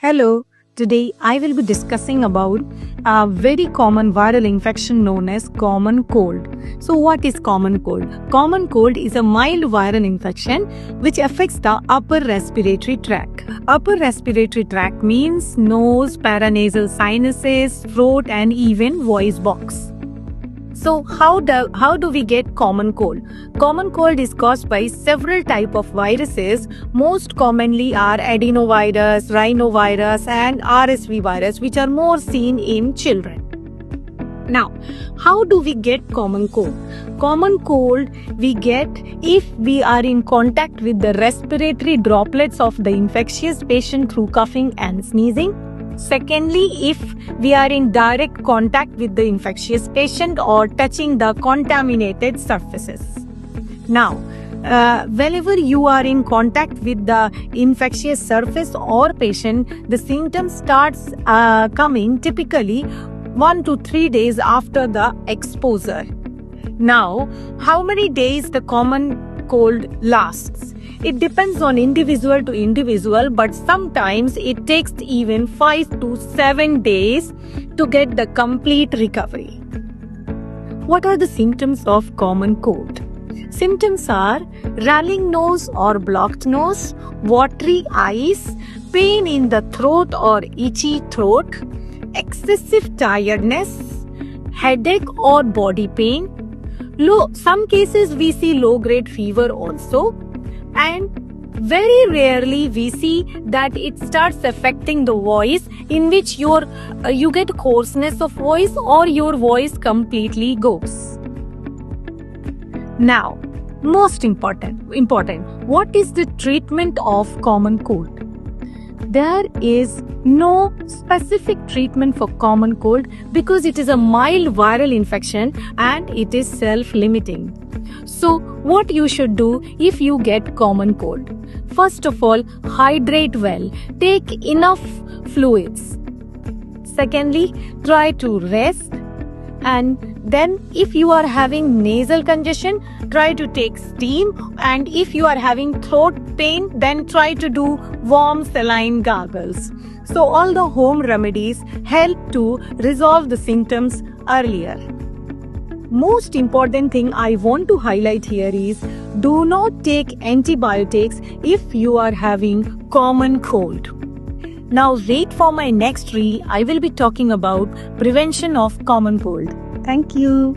Hello, today I will be discussing about a very common viral infection known as common cold. So what is common cold? Common cold is a mild viral infection which affects the upper respiratory tract. Upper respiratory tract means nose, paranasal sinuses, throat and even voice box. So how do we get common cold? Common cold is caused by several type of viruses. Most commonly are adenovirus, rhinovirus and RSV virus, which are more seen in children. Now, how do we get common cold? Common cold we get if we are in contact with the respiratory droplets of the infectious patient through coughing and sneezing. Secondly, if we are in direct contact with the infectious patient or touching the contaminated surfaces. Now, whenever you are in contact with the infectious surface or patient, the symptoms starts coming typically 1 to 3 days after the exposure. Now, how many days the common cold lasts? It depends on individual to individual, but sometimes it takes even 5 to 7 days to get the complete recovery. What are the symptoms of common cold? Symptoms are running nose or blocked nose, watery eyes, pain in the throat or itchy throat, excessive tiredness, headache or body pain. Some cases we see low-grade fever also. And very rarely we see that it starts affecting the voice, in which you get hoarseness of voice or your voice completely goes. Now, most important, what is the treatment of common cold? There is no specific treatment for common cold because it is a mild viral infection and it is self-limiting. So, what you should do if you get common cold? First of all, hydrate well. Take enough fluids. Secondly, try to rest. And then if you are having nasal congestion, try to take steam. And if you are having throat pain, then try to do warm saline gargles. So all the home remedies help to resolve the symptoms earlier. Most important thing I want to highlight here is do not take antibiotics if you are having common cold. Now wait for my next reel. I will be talking about prevention of common cold. Thank you.